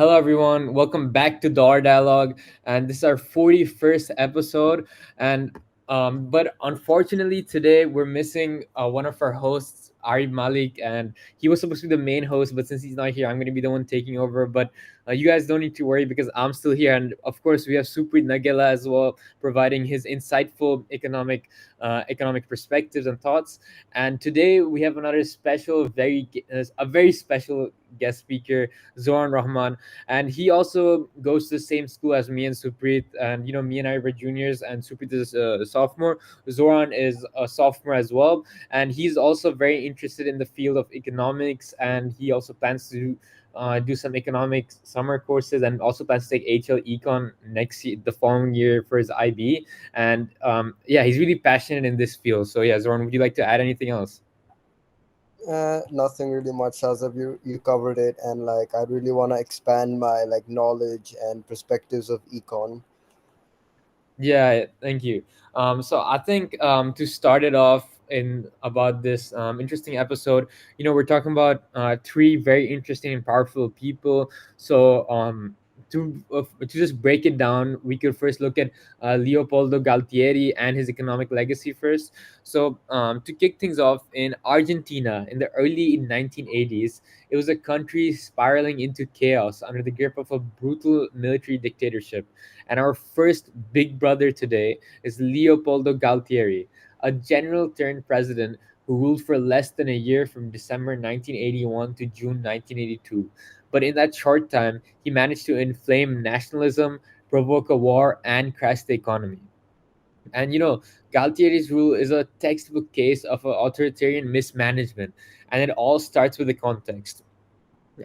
Hello, everyone. Welcome back to Dollar Dialogue, and this is our 41st episode. And but unfortunately, today we're missing one of our hosts, Arib Malik, and he was supposed to be the main host, but since he's not here, I'm going to be the one taking over. But you guys don't need to worry because I'm still here, and of course, we have Supreeth Nagella as well, providing his insightful economic perspectives and thoughts. And today we have another a very special guest speaker, Zohran Rahman, and he also goes to the same school as me and Supreet. And me and I were juniors, and Supreet is a sophomore. Zoran is a sophomore as well, and he's also very interested in the field of economics, and he also plans to do some economics summer courses, and also plans to take HL Econ next year, the following year for his IB. And yeah, he's really passionate in this field. So yeah, Zoran, would you like to add anything else? Nothing really much, Shahzaib. You covered it, and I really want to expand my knowledge and perspectives of econ. Yeah, thank you. So I think to start it off in about this interesting episode, we're talking about three very interesting and powerful people. So to just break it down, we could first look at Leopoldo Galtieri and his economic legacy first. So to kick things off, in Argentina in the early 1980s, it was a country spiraling into chaos under the grip of a brutal military dictatorship. And our first big brother today is Leopoldo Galtieri, a general turned president who ruled for less than a year from December 1981 to June 1982. But in that short time, he managed to inflame nationalism, provoke a war, and crash the economy. And Galtieri's rule is a textbook case of authoritarian mismanagement, and it all starts with the context.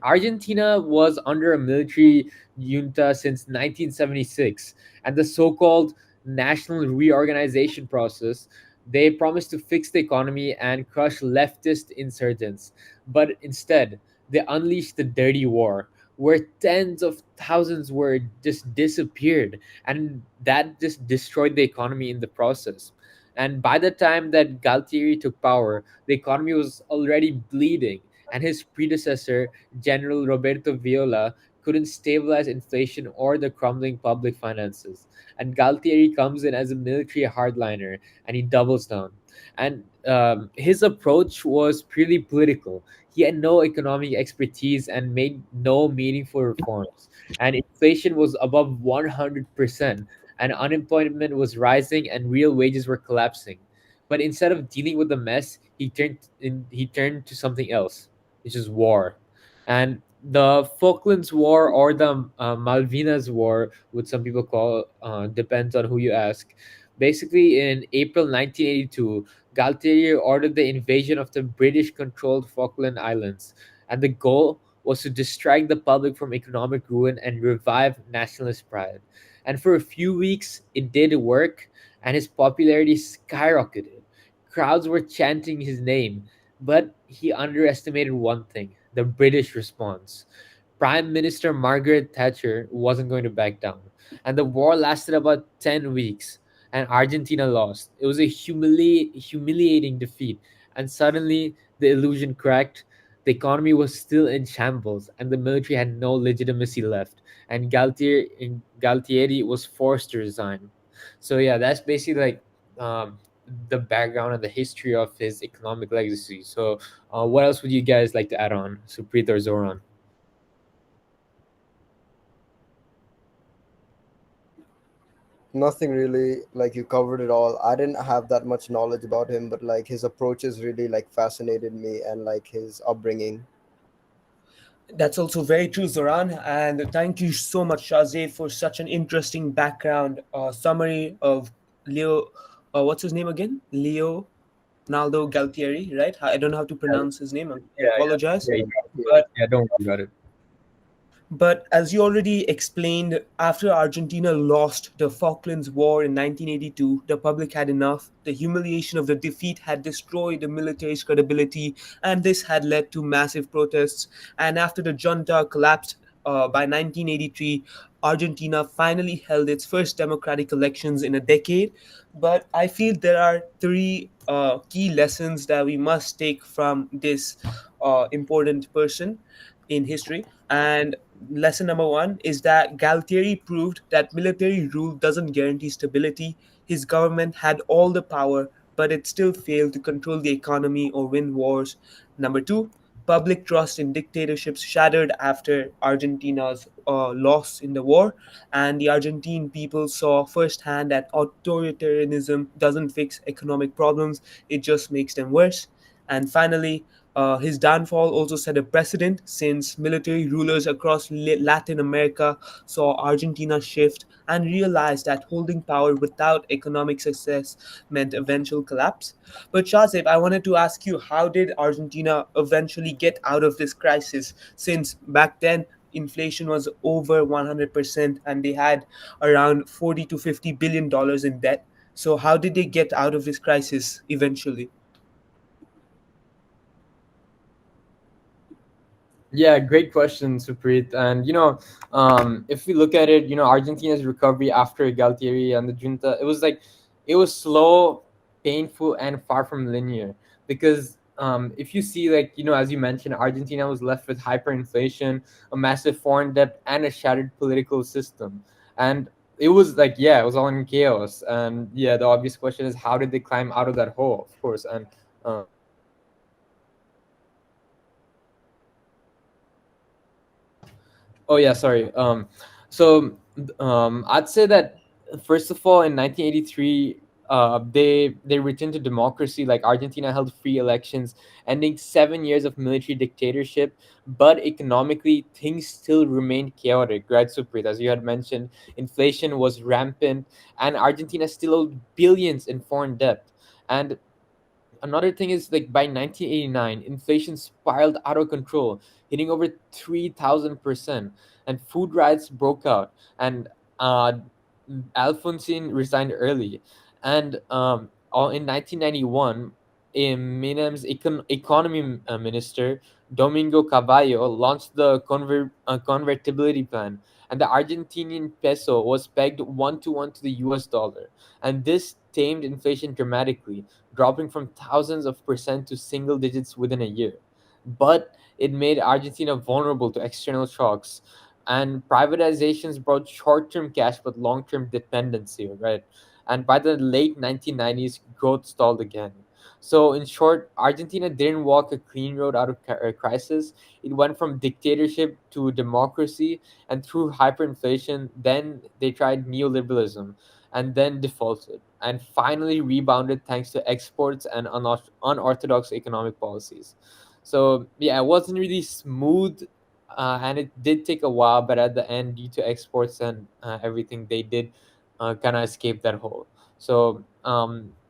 Argentina was under a military junta since 1976, and the so-called national reorganization process, they promised to fix the economy and crush leftist insurgents. But instead, they unleashed the dirty war, where tens of thousands were just disappeared, and that just destroyed the economy in the process. And by the time that Galtieri took power, the economy was already bleeding, and his predecessor, General Roberto Viola, couldn't stabilize inflation or the crumbling public finances. And Galtieri comes in as a military hardliner, and he doubles down. And his approach was purely political. He had no economic expertise and made no meaningful reforms. And inflation was above 100%, and unemployment was rising, and real wages were collapsing. But instead of dealing with the mess, he turned to something else, which is war. And the Falklands War, or the Malvinas War, which some people call, depends on who you ask. Basically, in April 1982, Galtieri ordered the invasion of the British controlled Falkland Islands, and the goal was to distract the public from economic ruin and revive nationalist pride. And for a few weeks, it did work, and his popularity skyrocketed. Crowds were chanting his name, but he underestimated one thing: the British response. Prime Minister Margaret Thatcher wasn't going to back down. And the war lasted about 10 weeks, and Argentina lost. It was a humiliating defeat. And suddenly, the illusion cracked. The economy was still in shambles, and the military had no legitimacy left. And Galtieri was forced to resign. So, yeah, that's basically the background and the history of his economic legacy. So, what else would you guys like to add on, Supreet or Zoran? Nothing really. You covered it all. I didn't have that much knowledge about him, but his approaches really fascinated me, and his upbringing. That's also very true, Zoran. And thank you so much, Shahzaib, for such an interesting background summary of Leo. What's his name again? Leo Naldo Galtieri, right? I don't know how to pronounce his name. I Yeah, apologize. yeah, yeah, But yeah. Don't worry about it. But as you already explained, after Argentina lost the Falklands War in 1982, the public had enough. The humiliation of the defeat had destroyed the military's credibility, and this had led to massive protests. And after the junta collapsed by 1983, Argentina finally held its first democratic elections in a decade. But I feel there are three key lessons that we must take from this important person in history. And lesson number one is that Galtieri proved that military rule doesn't guarantee stability. His government had all the power, but it still failed to control the economy or win wars. Number two, public trust in dictatorships shattered after Argentina's loss in the war, and the Argentine people saw firsthand that authoritarianism doesn't fix economic problems, it just makes them worse. And finally, his downfall also set a precedent since military rulers across Latin America saw Argentina shift and realized that holding power without economic success meant eventual collapse. But Shazib, I wanted to ask you, how did Argentina eventually get out of this crisis? Since back then, inflation was over 100% and they had around 40 to 50 billion dollars in debt. So how did they get out of this crisis eventually? Yeah, great question, Supreet. And if we look at it, Argentina's recovery after Galtieri and the junta, it was slow, painful, and far from linear. Because if you see, like as you mentioned, Argentina was left with hyperinflation, a massive foreign debt, and a shattered political system. And it was like, yeah, it was all in chaos. And yeah, the obvious question is, how did they climb out of that hole? Of course, and oh yeah, sorry. I'd say that first of all, in 1983, they returned to democracy. Like Argentina held free elections, ending 7 years of military dictatorship. But economically, things still remained chaotic. Right, Supreet, as you had mentioned, inflation was rampant, and Argentina still owed billions in foreign debt. And another thing is, like, by 1989, inflation spiraled out of control, hitting over 3,000%, and food riots broke out, and uh, Alfonsine resigned early. And in 1991, Minam's economy minister, Domingo Cavallo, launched the convertibility plan, and the Argentinian peso was pegged 1 to 1 to the US dollar. And this tamed inflation dramatically, dropping from thousands of percent to single digits within a year. But it made Argentina vulnerable to external shocks, and privatizations brought short-term cash but long-term dependency, right? And by the late 1990s, growth stalled again. So in short, Argentina didn't walk a clean road out of crisis. It went from dictatorship to democracy, and through hyperinflation, then they tried neoliberalism, and then defaulted, and finally rebounded thanks to exports and unorthodox economic policies. So yeah, it wasn't really smooth, and it did take a while, but at the end, due to exports and everything, they did kind of escape that hole. So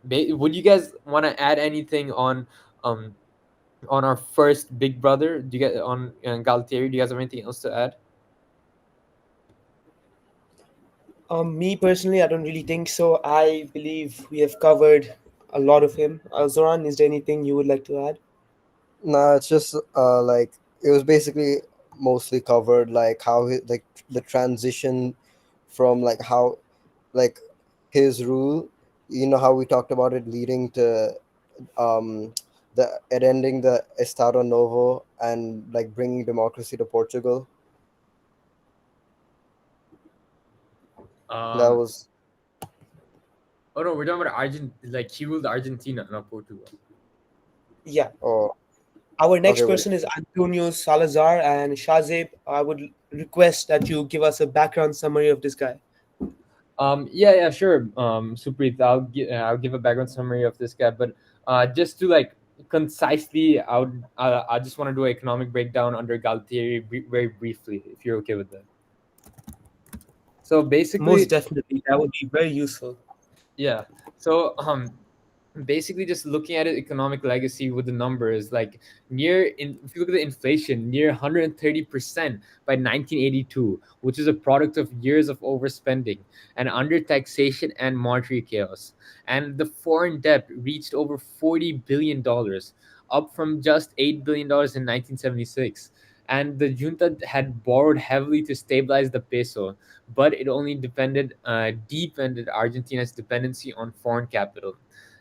would you guys want to add anything um on our first big brother? Do you get on Galtieri? Do you guys have anything else to add? Me personally, I don't really think so. I believe we have covered a lot of him. Zoran, is there anything you would like to add? Nah, it's just like it was basically mostly covered, like how like the transition from like how like his rule, how we talked about it leading to um the it ending the Estado Novo and like bringing democracy to Portugal. That Um, was oh no, we're talking about Like he ruled Argentina, not Portugal. Yeah. oh Our next okay, wait. person is Antonio Salazar, and Shazib, I would request that you give us a background summary of this guy. Yeah, yeah, sure. Supreet, I'll give a background summary of this guy, but just to like concisely, I just want to do an economic breakdown under Galtieri very briefly, if you're okay with that. So Most basically, definitely, that would be very useful. yeah. So basically just looking at it, economic legacy with the numbers, like if you look at the inflation, near 130% by 1982, which is a product of years of overspending and under taxation and monetary chaos. And the foreign debt reached over $40 billion, up from just $8 billion in 1976. And the junta had borrowed heavily to stabilize the peso, but it only deepened Argentina's dependency on foreign capital.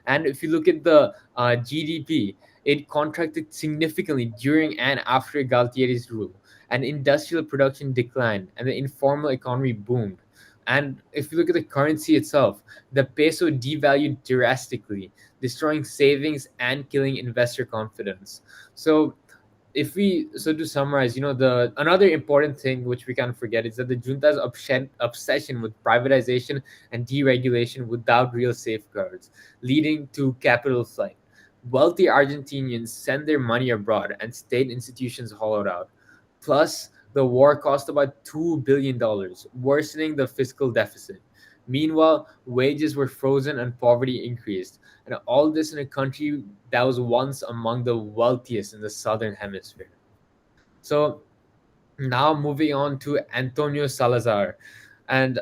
And if you look at the GDP, it contracted significantly during and after Galtieri's rule. and industrial production declined, and the informal economy boomed. And if you look at the currency itself, the peso devalued drastically, destroying savings and killing investor confidence. So if we so to summarize, the another important thing which we can't forget is that the junta's obsession with privatization and deregulation without real safeguards, leading to capital flight. Wealthy Argentinians sent their money abroad and state institutions hollowed out. Plus, the war cost about $2 billion, worsening the fiscal deficit. Meanwhile, wages were frozen and poverty increased, and all this in a country that was once among the wealthiest in the southern hemisphere. So now moving on to Antonio Salazar. And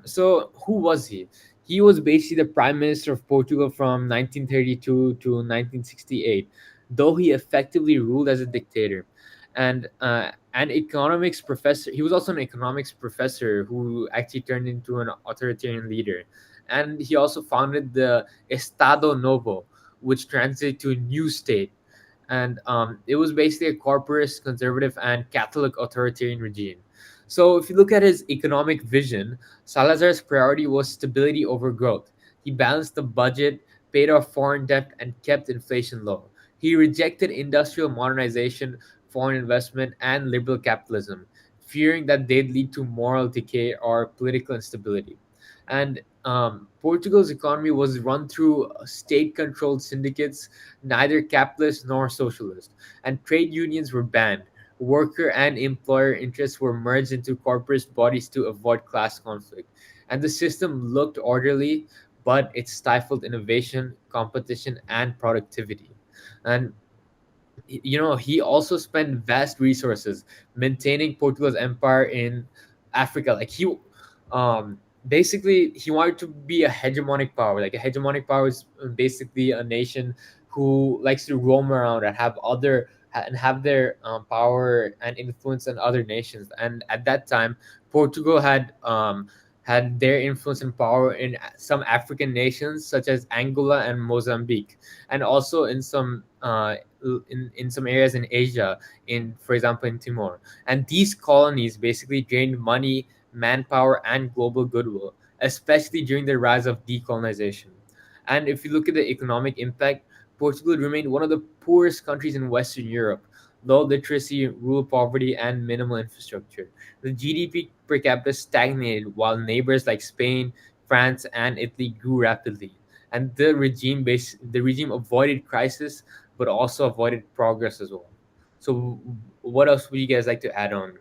so who was he? He was basically the prime minister of Portugal from 1932 to 1968, though he effectively ruled as a dictator. And an economics professor, he was also an economics professor who actually turned into an authoritarian leader. And he also founded the Estado Novo, which translated to new state, and it was basically a corporate, conservative, and Catholic authoritarian regime. So, if you look at his economic vision, Salazar's priority was stability over growth. He balanced the budget, paid off foreign debt, and kept inflation low. He rejected industrial modernization, foreign investment, and liberal capitalism, fearing that they'd lead to moral decay or political instability. And Portugal's economy was run through state controlled syndicates, neither capitalist nor socialist, and trade unions were banned. Worker and employer interests were merged into corporate bodies to avoid class conflict. And the system looked orderly, but it stifled innovation, competition, and productivity. And he also spent vast resources maintaining Portugal's empire in Africa. Like basically he wanted to be a hegemonic power. Like a hegemonic power is basically a nation who likes to roam around and have their power and influence on other nations. And at that time, Portugal had their influence and power in some African nations such as Angola and Mozambique, and also in some areas in Asia, in for example in Timor. And these colonies basically drained money, manpower, and global goodwill, especially during the rise of decolonization. And if you look at the economic impact, Portugal remained one of the poorest countries in Western Europe. Low literacy, rural poverty, and minimal infrastructure. The GDP per capita stagnated while neighbors like Spain, France, and Italy grew rapidly. And the regime avoided crisis but also avoided progress as well. So, what else would you guys like to add on,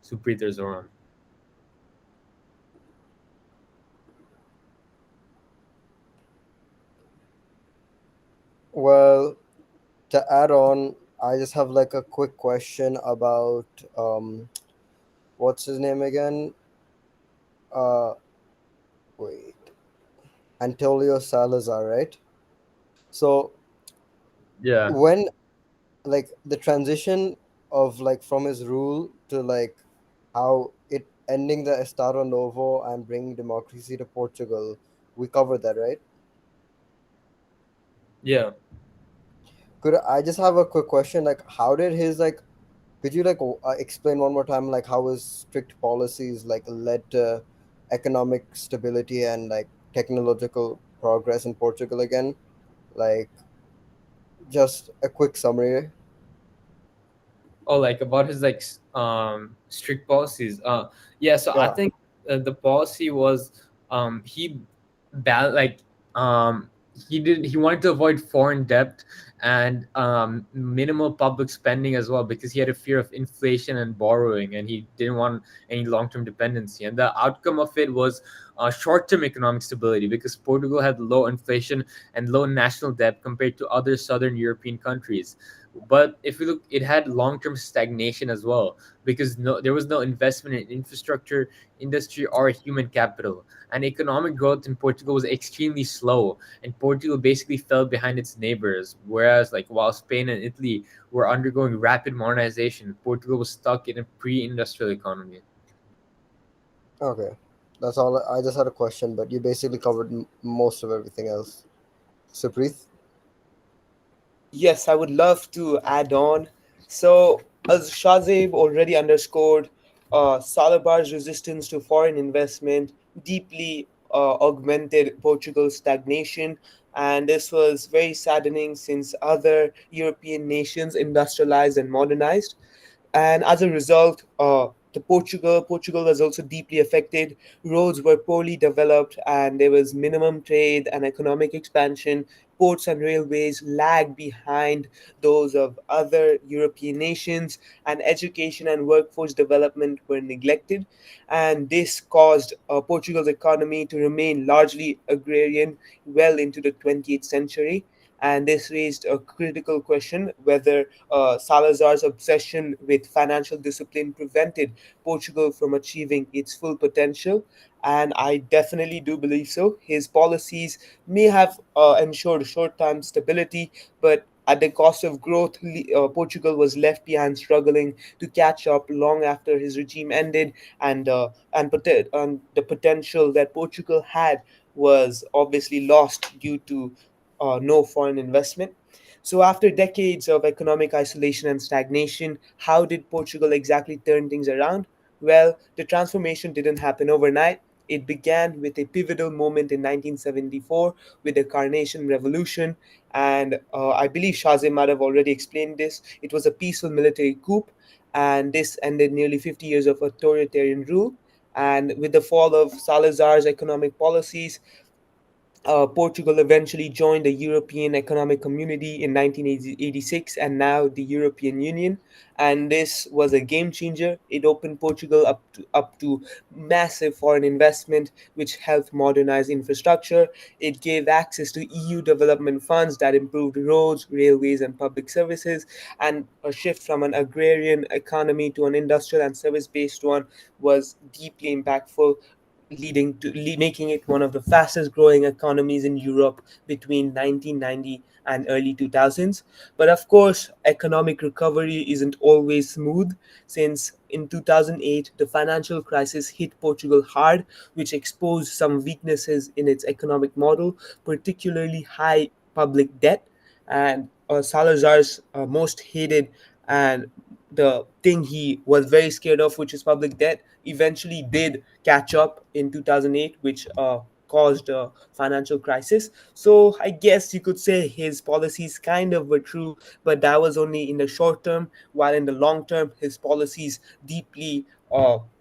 Supreet or Zoran? Well, to add on, I just have like a quick question about what's his name again? Uh, Wait, Antonio Salazar, right? So Yeah. when like the transition of like from his rule to like how it ending the Estado Novo and bringing democracy to Portugal, we covered that, right? Yeah. Could I just have a quick question? Like, how did his like? Could you like explain one more time like how his strict policies like led to economic stability and like technological progress in Portugal again? Like, just a quick summary. Oh, like about his strict policies. Yeah. So I Yeah. think the policy was he bal like he wanted to avoid foreign debt and minimal public spending as well, because he had a fear of inflation and borrowing, and he didn't want any long-term dependency. And the outcome of it was short-term economic stability, because Portugal had low inflation and low national debt compared to other southern European countries. But if you look, it had long-term stagnation as well, because there was no investment in infrastructure, industry, or human capital. And economic growth in Portugal was extremely slow, and Portugal basically fell behind its neighbors. Whereas, like, while Spain and Italy were undergoing rapid modernization, Portugal was stuck in a pre-industrial economy. Okay. That's all. I just had a question, but you basically covered most of everything else. Supreet? Yes, I would love to add on. So, As Shahzaib already underscored, Salabar's resistance to foreign investment deeply augmented Portugal's stagnation, and this was very saddening since other European nations industrialized and modernized. And as a result, the Portugal was also deeply affected. Roads were poorly developed, and there was minimum trade and economic expansion. Ports and railways lagged behind those of other European nations, and education and workforce development were neglected. And this caused Portugal's economy to remain largely agrarian well into the 20th century. And this raised a critical question whether Salazar's obsession with financial discipline prevented Portugal from achieving its full potential. And I definitely do believe so. His policies may have ensured short term stability, but at the cost of growth, Portugal was left behind, struggling to catch up long after his regime ended, and the potential that Portugal had was obviously lost due to no foreign investment. So, after decades of economic isolation and stagnation, how did Portugal exactly turn things around? Well, the transformation didn't happen overnight. It began with a pivotal moment in 1974 with the Carnation Revolution, and I believe Shazim might have already explained this. It was a peaceful military coup, and this ended nearly 50 years of authoritarian rule. And with the fall of Salazar's economic policies, Portugal eventually joined the European Economic Community in 1986 and now the European Union. And this was a game changer. It opened Portugal up to massive foreign investment, which helped modernize infrastructure. It gave access to EU development funds that improved roads, railways, and public services. And a shift from an agrarian economy to an industrial and service based one was deeply impactful, making it one of the fastest growing economies in Europe between 1990 and early 2000s. But of course, economic recovery isn't always smooth, since in 2008 the financial crisis hit Portugal hard, which exposed some weaknesses in its economic model, particularly high public debt. And Salazar's most hated and the thing he was very scared of, which is public debt, eventually did catch up in 2008, which caused a financial crisis. So I guess you could say his policies kind of were true, but that was only in the short term, while in the long term, his policies deeply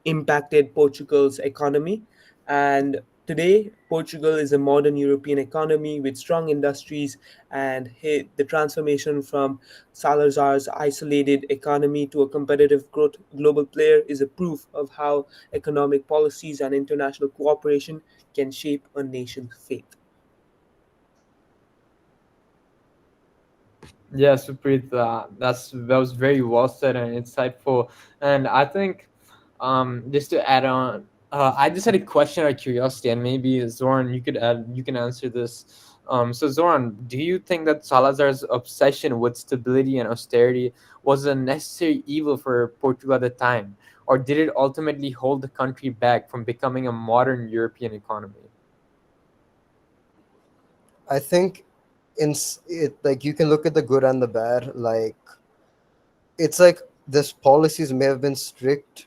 impacted Portugal's economy. And today, Portugal is a modern European economy with strong industries, and the transformation from Salazar's isolated economy to a competitive growth global player is a proof of how economic policies and international cooperation can shape a nation's fate. Yeah, Supreet, that was very well said and insightful. And I think, just to add on, I just had a question out of curiosity, and maybe Zoran, you can answer this. So Zoran, do you think that Salazar's obsession with stability and austerity was a necessary evil for Portugal at the time, or did it ultimately hold the country back from becoming a modern European economy? I think it like you can look at the good and the bad. Like it's like this policies may have been strict.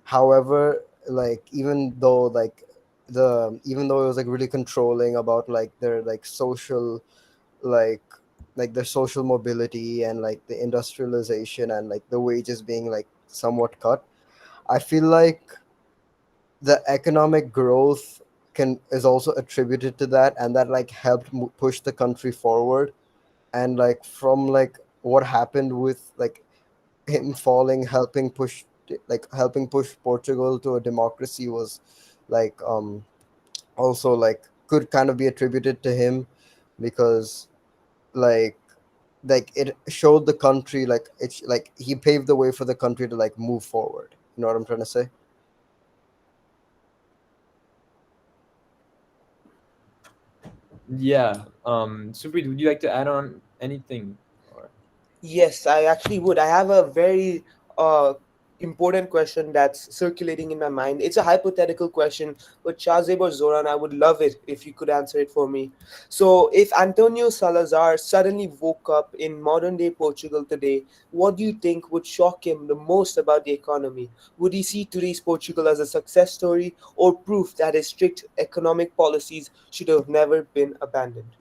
However, like even though it was like really controlling about like their like social like their social mobility and like the industrialization and like the wages being like somewhat cut, I feel like the economic growth can is also attributed to that, and that like helped push the country forward. And like from like what happened with like him falling, helping push Portugal to a democracy was like also like could kind of be attributed to him, because like it showed the country like it's like he paved the way for the country to like move forward. You know what I'm trying to say? Yeah. Supreet, would you like to add on anything? Or Yes, I actually would. I have a very important question that's circulating in my mind. It's a hypothetical question, but Shahzaib or Zoran, I would love it if you could answer it for me. So, if Antonio Salazar suddenly woke up in modern day Portugal today, what do you think would shock him the most about the economy? Would he see today's Portugal as a success story or proof that his strict economic policies should have never been abandoned?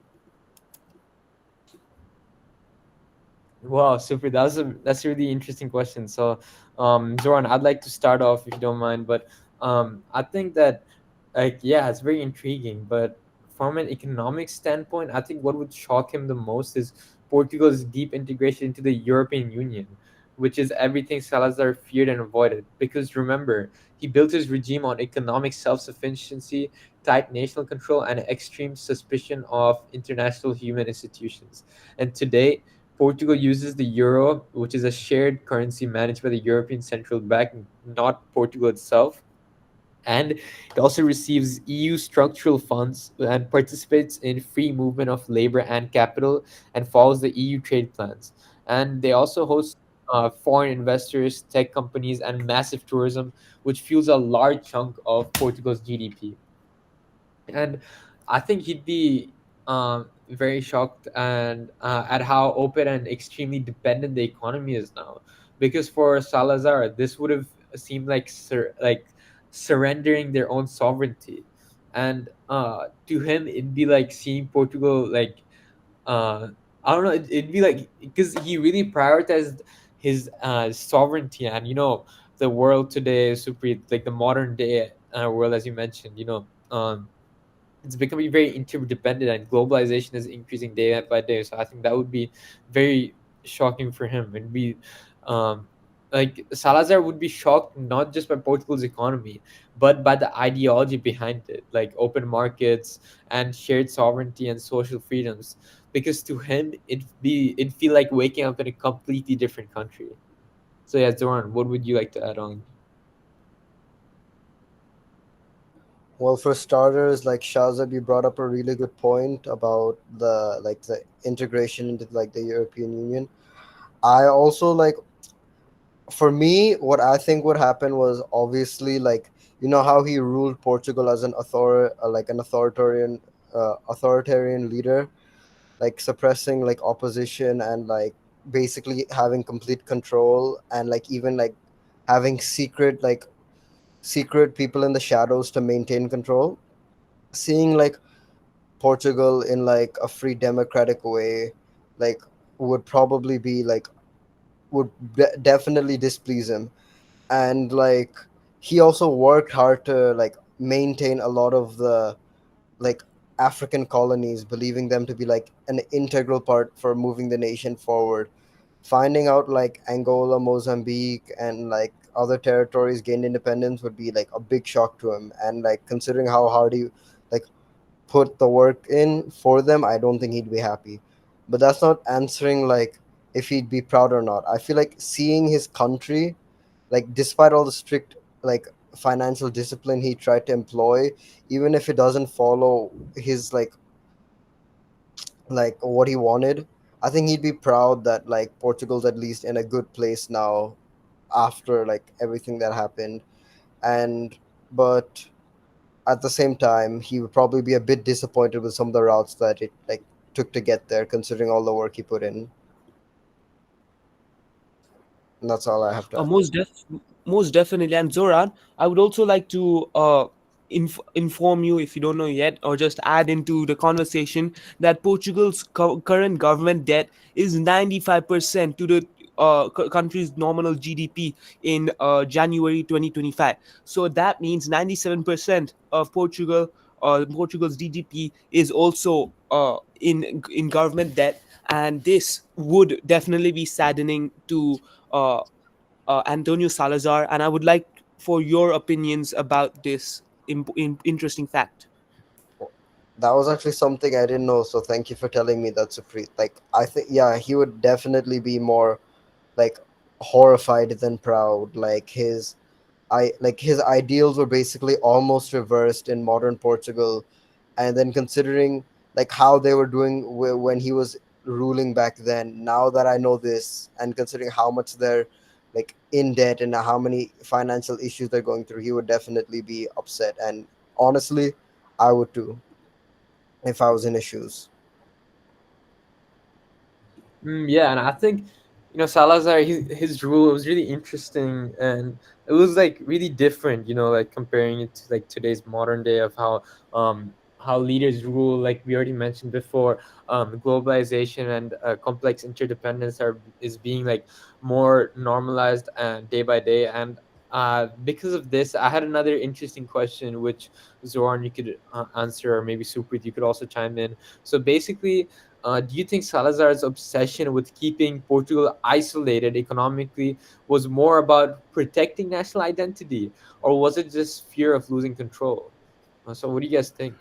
Wow, super. That's a really interesting question. So, Zoran, I'd like to start off if you don't mind. But I think that, like, yeah, it's very intriguing. But from an economic standpoint, I think what would shock him the most is Portugal's deep integration into the European Union, which is everything Salazar feared and avoided. Because remember, he built his regime on economic self-sufficiency, tight national control, and extreme suspicion of international human institutions. And today, Portugal uses the euro, which is a shared currency managed by the European Central Bank, not Portugal itself. And it also receives EU structural funds and participates in free movement of labor and capital and follows the EU trade plans. And they also host foreign investors, tech companies, and massive tourism, which fuels a large chunk of Portugal's GDP. And I think he'd be very shocked and at how open and extremely dependent the economy is now. Because for Salazar, this would have seemed like surrendering their own sovereignty, and to him, it'd be like seeing Portugal like I don't know. It'd be like because he really prioritized his sovereignty and the world today, super like the modern day world, as you mentioned. It's becoming very interdependent and globalization is increasing day by day. So I think that would be very shocking for him. It'd be um, like Salazar would be shocked not just by Portugal's economy, but by the ideology behind it, like open markets and shared sovereignty and social freedoms. Because to him, it'd feel like waking up in a completely different country. So yeah, Zoran, what would you like to add on? Well, for starters, like Shazab, you brought up a really good point about the integration into like the European Union. I also like, for me, what I think would happen was obviously like, how he ruled Portugal as an authoritarian leader, like suppressing like opposition and like basically having complete control, and like even like having secret people in the shadows to maintain control. Seeing like Portugal in like a free democratic way, like would probably be like definitely displease him. And like he also worked hard to like maintain a lot of the like African colonies, believing them to be like an integral part for moving the nation forward. Finding out like Angola, Mozambique, and like other territories gained independence would be like a big shock to him. And like considering how hard he like put the work in for them, I don't think he'd be happy. But that's not answering like if he'd be proud or not. I feel like seeing his country, like despite all the strict like financial discipline he tried to employ, even if it doesn't follow his like what he wanted, I think he'd be proud that like Portugal's at least in a good place now after like everything that happened. And but at the same time, he would probably be a bit disappointed with some of the routes that it like took to get there, considering all the work he put in. And that's all I have to Uh, add. most def- Most definitely. And Zoran, I would also like to inform you, if you don't know yet, or just add into the conversation, that Portugal's current government debt is 95% to the country's nominal GDP in January 2025. So that means 97% of Portugal's GDP is also in government debt, and this would definitely be saddening to uh, Antonio Salazar, and I would like for your opinions about this interesting fact. That was actually something I didn't know, so thank you for telling me that, Supreet. Like, I think, yeah, he would definitely be more like horrified than proud. Like his ideals were basically almost reversed in modern Portugal, and then considering like how they were doing when he was ruling back then. Now that I know this, and considering how much they're like in debt and how many financial issues they're going through, he would definitely be upset. And honestly, I would too if I was in his shoes. Yeah, and I think Salazar, his rule was really interesting, and it was like really different. Like comparing it to like today's modern day of how leaders rule. Like we already mentioned before, globalization and complex interdependence is being like more normalized and day by day. And because of this, I had another interesting question, which Zoran you could answer, or maybe Supreet you could also chime in. So basically, do you think Salazar's obsession with keeping Portugal isolated economically was more about protecting national identity, or was it just fear of losing control? So, what do you guys think?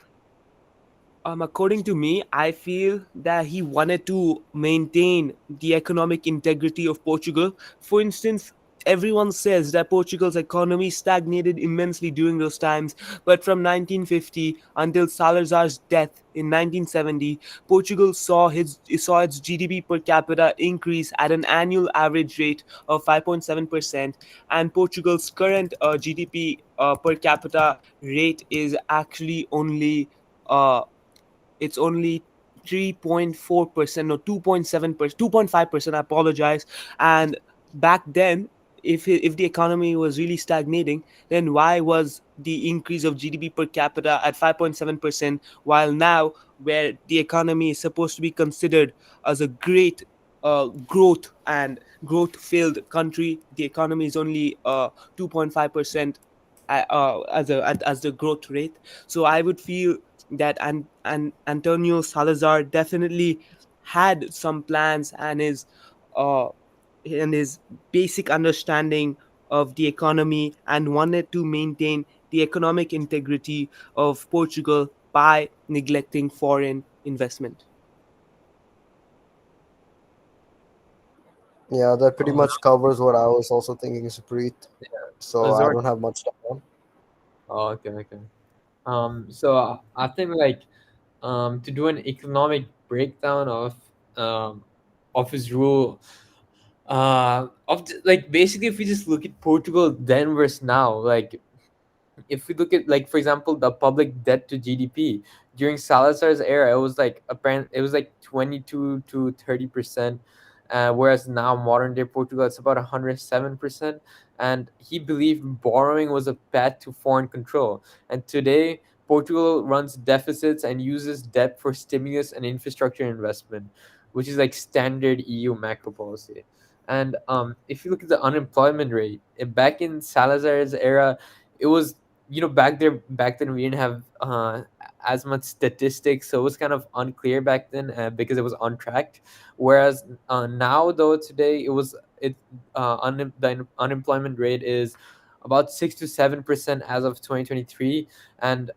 According to me, I feel that he wanted to maintain the economic integrity of Portugal. For instance, everyone says that Portugal's economy stagnated immensely during those times, but from 1950 until Salazar's death in 1970, Portugal saw its GDP per capita increase at an annual average rate of 5.7%, and Portugal's current GDP per capita rate is actually uh, only 3.4% or 2.7%, 2.5%, I apologize. And back then, if the economy was really stagnating, then why was the increase of GDP per capita at 5.7%, while now, where the economy is supposed to be considered as a great growth filled country, the economy is only 2.5% as the growth rate. So I would feel that Antonio Salazar definitely had some plans, uh, and his basic understanding of the economy, and wanted to maintain the economic integrity of Portugal by neglecting foreign investment. Yeah, that pretty Oh, much covers what I was also thinking, Supreet. So I Zoran. don't have much to add. Oh, okay, okay. So I think like to do an economic breakdown um of his rule, like basically if we just look at Portugal then versus now, like if we look at, like, for example, the public debt to GDP during Salazar's era, it was like 22 to 30%, whereas now modern day Portugal it's about 107%, and he believed borrowing was a path to foreign control. And today Portugal runs deficits and uses debt for stimulus and infrastructure investment, which is like standard EU macro policy. And if you look at the unemployment rate, back in Salazar's era, it was, back then we didn't have as much statistics, so it was kind of unclear back then, because it was untracked. Whereas now, though, today the unemployment rate is about 6 to 7% as of 2023. And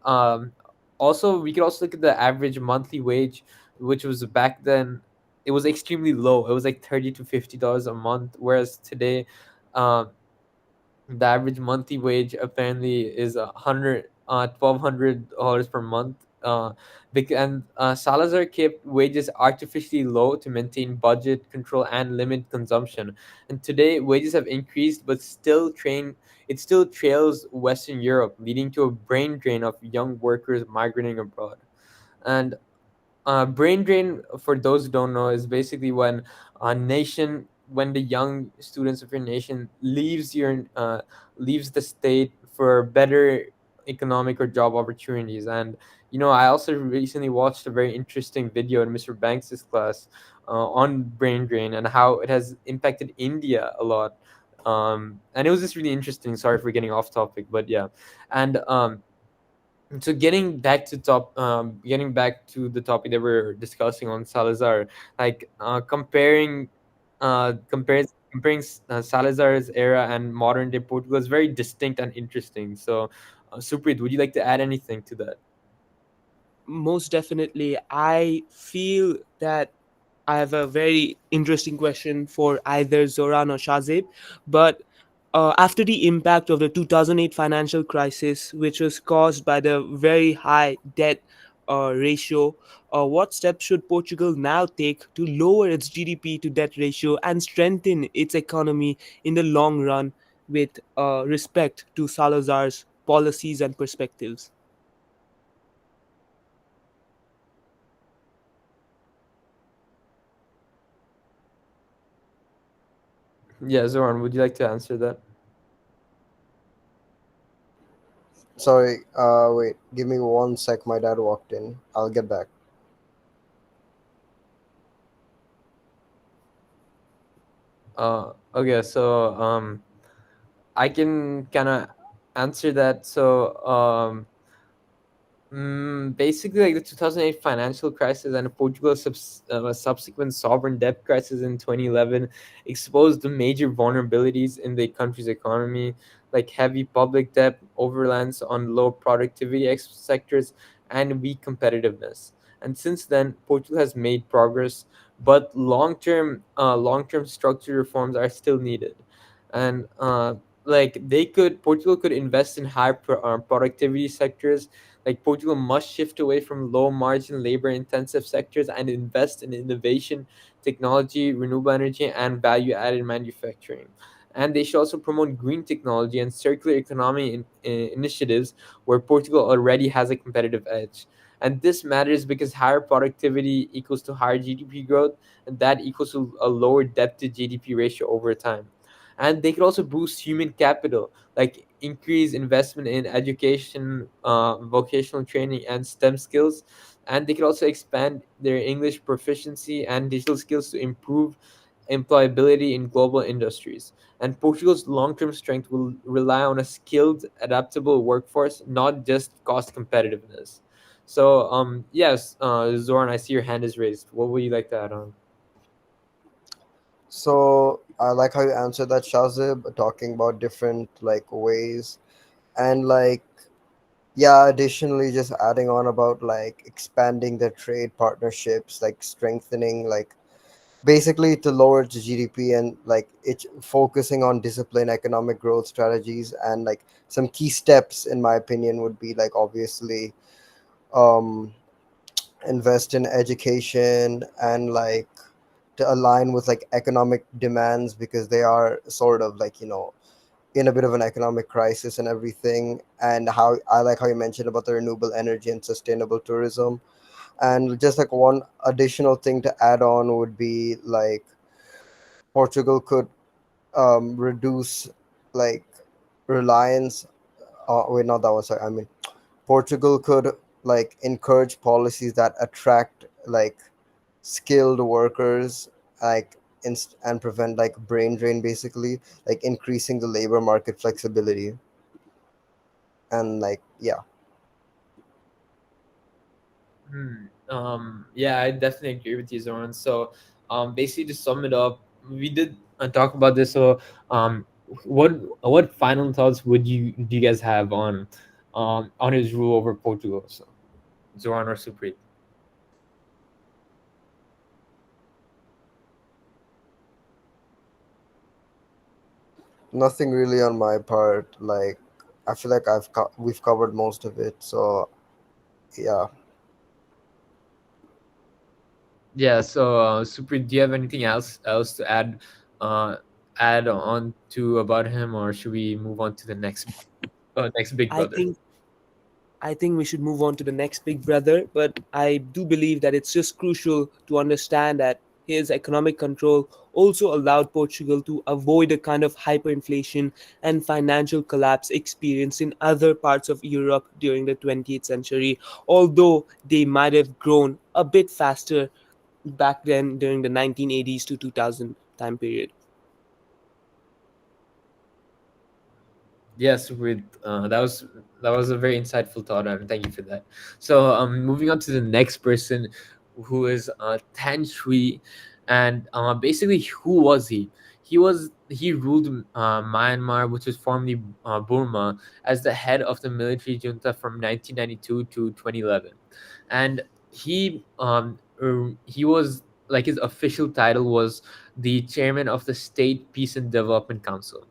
also we could also look at the average monthly wage, which was back then, it was extremely low. It was like $30 to $50 a month, whereas today, um, the average monthly wage apparently is $1,200 per month. And Salazar kept wages artificially low to maintain budget control and limit consumption. And today, wages have increased, but it still trails Western Europe, leading to a brain drain of young workers migrating abroad. And brain drain, for those who don't know, is basically when the young students of your nation leaves the state for better economic or job opportunities. And I also recently watched a very interesting video in Mr. Banks's class on brain drain and how it has impacted India a lot. And it was just really interesting. Sorry for getting off topic, but yeah. And so getting back to the topic that we're discussing on Salazar, like comparing Salazar's era and modern day Portugal is very distinct and interesting. So, Supreet, would you like to add anything to that? Most definitely. I feel that I have a very interesting question for either Zoran or Shahzaib. But after the impact of the 2008 financial crisis, which was caused by the very high debt ratio, what steps should Portugal now take to lower its GDP to debt ratio and strengthen its economy in the long run with respect to Salazar's policies and perspectives? Yeah, Zoran, would you like to answer that? Sorry, wait, give me 1 sec. My dad walked in. I'll get back. Okay, so I can kind of answer that. So basically, like the 2008 financial crisis and Portugal's subsequent sovereign debt crisis in 2011 exposed the major vulnerabilities in the country's economy, like heavy public debt, overreliance on low productivity sectors, and weak competitiveness. And since then, Portugal has made progress, but long-term structural reforms are still needed. And Portugal could invest in productivity sectors. Like Portugal must shift away from low margin labor intensive sectors and invest in innovation, technology, renewable energy, and value added manufacturing. And they should also promote green technology and circular economy initiatives where Portugal already has a competitive edge. And this matters because higher productivity equals to higher GDP growth, and that equals to a lower debt to GDP ratio over time. And they could also boost human capital, like increase investment in education, vocational training, and STEM skills. And they could also expand their English proficiency and digital skills to improve employability in global industries. And Portugal's long term strength will rely on a skilled, adaptable workforce, not just cost competitiveness. So, yes, Zoran, I see your hand is raised. What would you like to add on? So I like how you answered that, Shazib, talking about different like ways, and like, yeah, additionally just adding on about like expanding the trade partnerships, like strengthening, like basically to lower the GDP, and like it focusing on disciplined economic growth strategies. And like some key steps in my opinion would be like obviously um invest in education, and like to align with like economic demands, because they are sort of like, in a bit of an economic crisis and everything. And how I like how you mentioned about the renewable energy and sustainable tourism. And just like one additional thing to add on would be like Portugal could reduce like reliance. Wait, not that one. Sorry, I mean Portugal could like encourage policies that attract like skilled workers, like and prevent like brain drain, basically like increasing the labor market flexibility. And like, yeah. Yeah, I definitely agree with you, Zoran. So, basically, to sum it up, we did talk about this. So, what final thoughts would you do you guys have on his rule over Portugal? So, Zoran or Supreet? Nothing really on my part. Like, I feel like we've covered most of it. So yeah. Yeah. So, Supreet, do you have anything else to uh, add on to about him, or should we move on to the next big I brother? think I think we should move on to the next big brother, but I do believe that it's just crucial to understand that his economic control also allowed Portugal to avoid a kind of hyperinflation and financial collapse experienced in other parts of Europe during the 20th century, although they might have grown a bit faster back then during the 1980s to 2000 time period. Yes, with that was a very insightful thought, and thank you for that. So, moving on to the next person, who is Than Shwe, and basically, who was he? He ruled Myanmar, which was formerly Burma, as the head of the military junta from 1992 to 2011, and he was like his official title was the chairman of the State Peace and Development Council.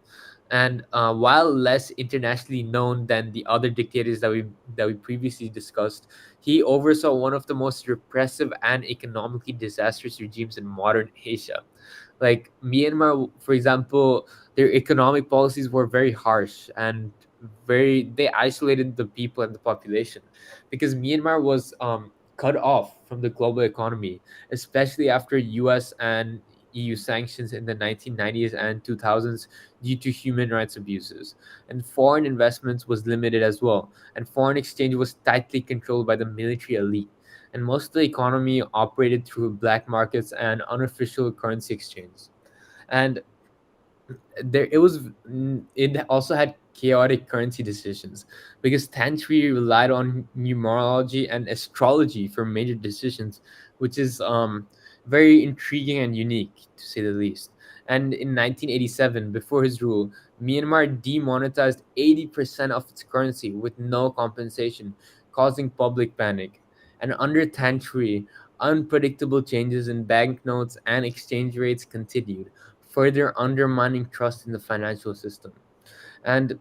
And while less internationally known than the other dictators that we previously discussed, he oversaw one of the most repressive and economically disastrous regimes in modern Asia. Like Myanmar, for example, their economic policies were very harsh and very they isolated the people and the population, because Myanmar was cut off from the global economy, especially after U.S. and EU sanctions in the 1990s and 2000s due to human rights abuses. And foreign investments was limited as well, and foreign exchange was tightly controlled by the military elite. And most of the economy operated through black markets and unofficial currency exchange. And there it was it also had chaotic currency decisions, because Than Shwe relied on numerology and astrology for major decisions, which is very intriguing and unique, to say the least. And in 1987, before his rule, Myanmar demonetized 80% of its currency with no compensation, causing public panic. And under Than Shwe, unpredictable changes in banknotes and exchange rates continued, further undermining trust in the financial system. And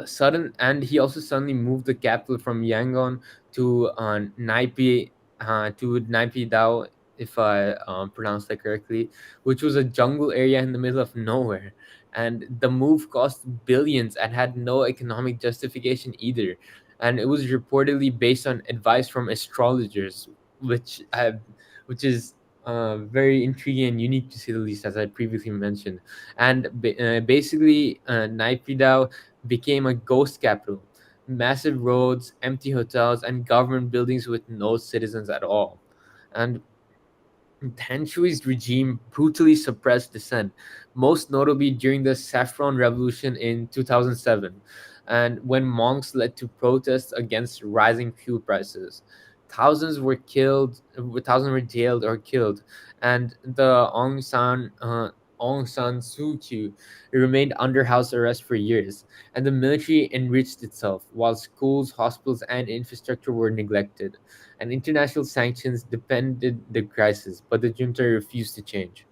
sudden and he also suddenly moved the capital from Yangon to Naipi Dao, if I pronounce that correctly, which was a jungle area in the middle of nowhere. And the move cost billions and had no economic justification either. And it was reportedly based on advice from astrologers, which have, which is very intriguing and unique, to say the least, as I previously mentioned. And basically, Naypyidaw became a ghost capital. Massive roads, empty hotels, and government buildings with no citizens at all. And Than Shwe's regime brutally suppressed dissent, most notably during the Saffron Revolution in 2007, and when monks led to protests against rising fuel prices. Thousands were jailed or killed, and the Aung San Suu Kyi remained under house arrest for years, and the military enriched itself while schools, hospitals, and infrastructure were neglected. And international sanctions depended the crisis, but the junta refused to change.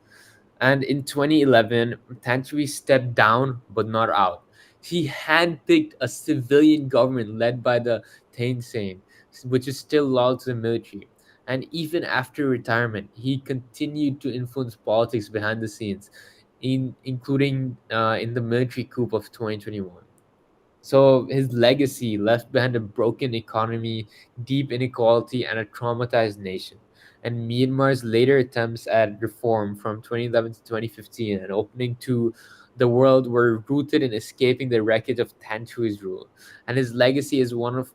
And in 2011, Tanchwi stepped down but not out. He handpicked a civilian government led by the Thein Sein, which is still loyal to the military. And even after retirement, he continued to influence politics behind the scenes, including in the military coup of 2021. So his legacy left behind a broken economy, deep inequality, and a traumatized nation. And Myanmar's later attempts at reform from 2011 to 2015 and opening to the world were rooted in escaping the wreckage of Tanchui's rule. And his legacy is one of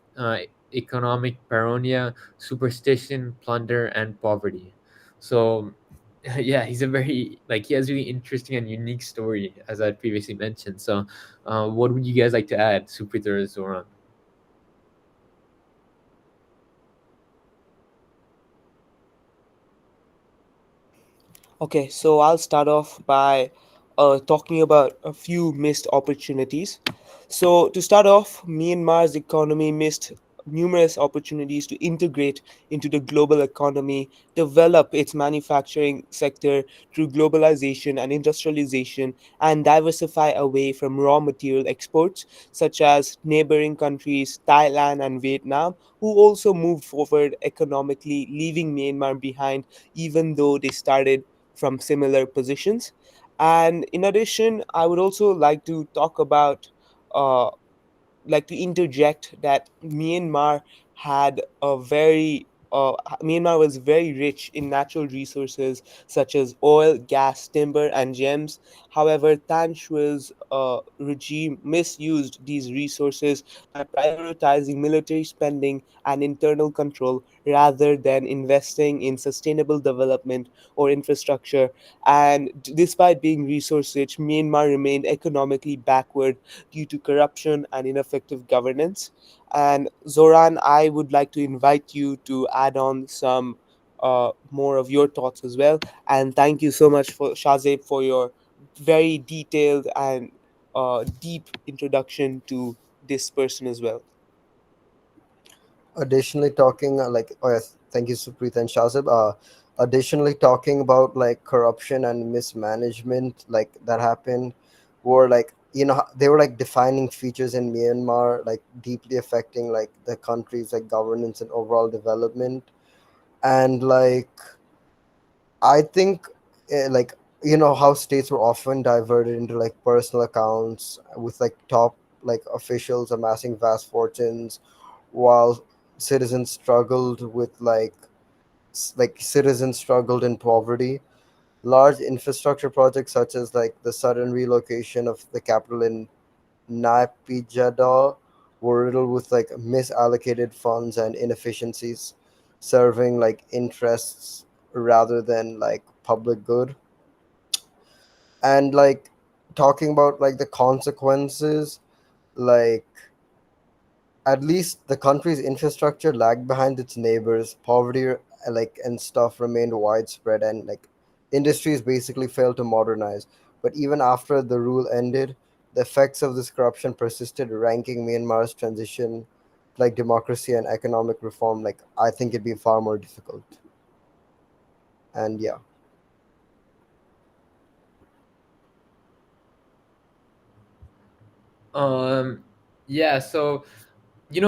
economic paranoia, superstition, plunder, and poverty. So yeah, he's a very like he has really interesting and unique story, as I previously mentioned. So what would you guys like to add, Supreet or Zoran? Okay, so I'll start off by talking about a few missed opportunities. So, to start off, Myanmar's economy missed numerous opportunities to integrate into the global economy, develop its manufacturing sector through globalization and industrialization, and diversify away from raw material exports, such as neighboring countries Thailand and Vietnam, who also moved forward economically, leaving Myanmar behind, even though they started from similar positions. And in addition, I would also uh, like to interject that had a very Myanmar was very rich in natural resources such as oil, gas, timber, and gems. However, Than Shwe's regime misused these resources by prioritizing military spending and internal control rather than investing in sustainable development or infrastructure. And despite being resource rich, Myanmar remained economically backward due to corruption and ineffective governance. And Zoran, I would like to invite you to add on some more of your thoughts as well. And thank you so much for Shahzaib for your very detailed and deep introduction to this person as well. Additionally, talking oh yes, thank you, Supreet and Shazib. Additionally, talking about like corruption and mismanagement like that happened. were like, they were like defining features in Myanmar, like deeply affecting like the country's like governance and overall development. And like I think, like, how states were often diverted into like personal accounts with like top like officials amassing vast fortunes, while citizens struggled with like citizens struggled in poverty. Large infrastructure projects such as like the sudden relocation of the capital in Naypyidaw were riddled with like misallocated funds and inefficiencies, serving like interests rather than like public good. And like talking about like the consequences, like at least the country's infrastructure lagged behind its neighbors. Poverty, like and stuff, remained widespread, and like industries basically failed to modernize. But even after the rule ended, the effects of this corruption persisted, ranking Myanmar's transition to like democracy and economic reform. Like I think it'd be far more difficult. And yeah. Um, yeah, so Than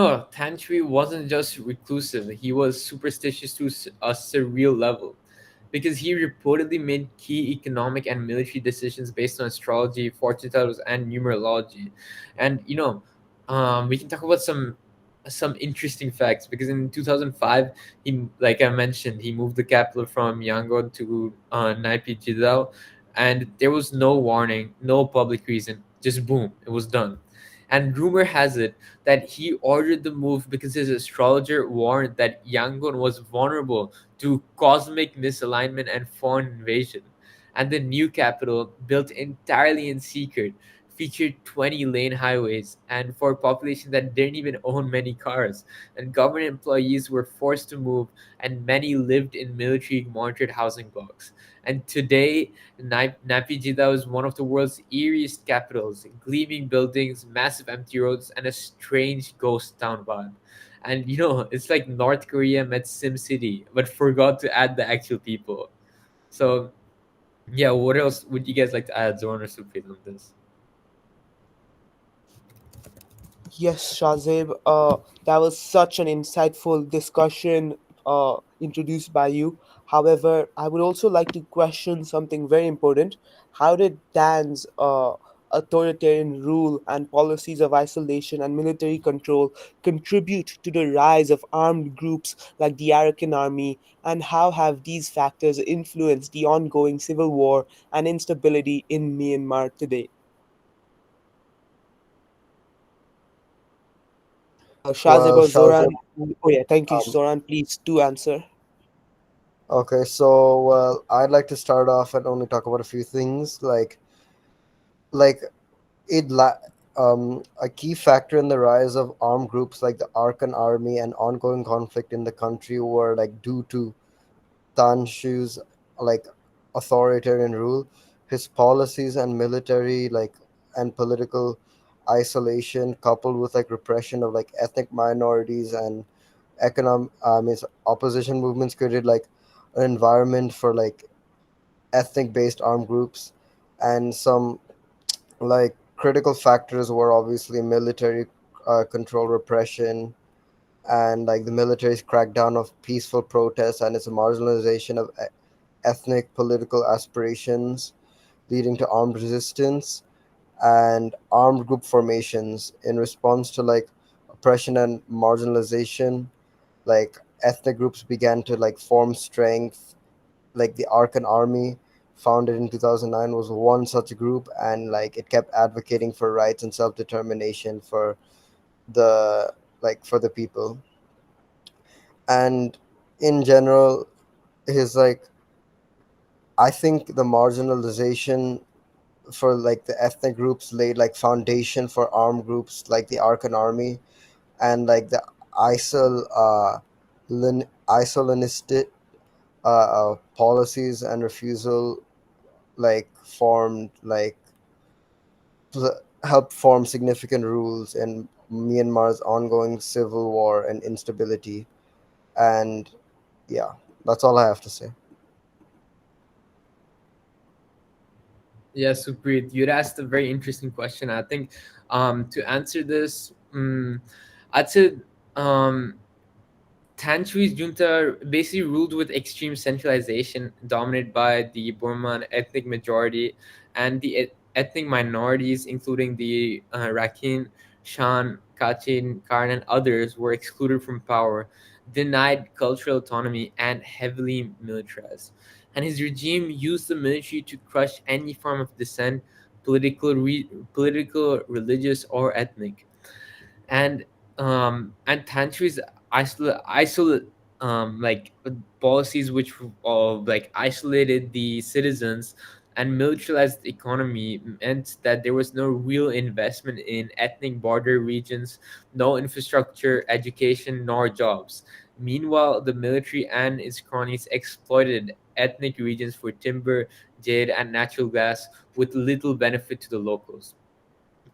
Shwe wasn't just reclusive; he was superstitious to a surreal level, because he reportedly made key economic and military decisions based on astrology, fortune tellers, and numerology. And we can talk about some interesting facts, because in 2005, he, like I mentioned, he moved the capital from Yangon to Naypyidaw, and there was no warning, no public reason, just boom, it was done. And rumor has it that he ordered the move because his astrologer warned that Yangon was vulnerable to cosmic misalignment and foreign invasion. And the new capital, built entirely in secret, featured 20-lane highways and for a population that didn't even own many cars. And government employees were forced to move, and many lived in military monitored housing blocks. And today, Naypyidaw is one of the world's eeriest capitals, gleaming buildings, massive empty roads, and a strange ghost town vibe. And it's like North Korea met Sim City, but forgot to add the actual people. So yeah, what else would you guys like to add, Zorn or Supreet, on this? Yes, Shahzaib, that was such an insightful discussion introduced by you. However, I would also like to question something very important. How did Dan's authoritarian rule and policies of isolation and military control contribute to the rise of armed groups like the Arakan Army, and how have these factors influenced the ongoing civil war and instability in Myanmar today? Shahzeb Well, or Zoran. Shazam. Oh yeah, thank you, um, Zoran. Please do answer. okay, so well, I'd like to start off and only talk about a few things like it la- a key factor in the rise of armed groups like the Arkan army and ongoing conflict in the country were like due to Than Shwe's like authoritarian rule, his policies and military like and political isolation, coupled with like repression of like ethnic minorities and his opposition movements, created like an environment for like ethnic based armed groups. And some like critical factors were obviously military control, repression, and like the military's crackdown of peaceful protests and its marginalization of ethnic political aspirations, leading to armed resistance and armed group formations in response to like oppression and marginalization. Like ethnic groups began to like form strength, like the Arkan army, founded in 2009, was one such group, and like it kept advocating for rights and self-determination for the for the people. And in general, his like I think the marginalization for like the ethnic groups laid like foundation for armed groups like the Arkan army, and like the isolationist policies and refusal like formed like helped form significant rules in Myanmar's ongoing civil war and instability. And yeah, that's all I have to say. Yeah, Supreet, you'd asked a very interesting question. I think to answer this, I'd say um, Than Shwe's junta basically ruled with extreme centralization, dominated by the Burman ethnic majority and the ethnic minorities, including the Rakhine, Shan, Kachin, Karn, and others, were excluded from power, denied cultural autonomy, and heavily militarized. And his regime used the military to crush any form of dissent, political, religious, or ethnic. And countries isolate like policies which like isolated the citizens and militarized the economy meant that there was no real investment in ethnic border regions, no infrastructure, education, nor jobs. Meanwhile, the military and its cronies exploited ethnic regions for timber, jade, and natural gas with little benefit to the locals.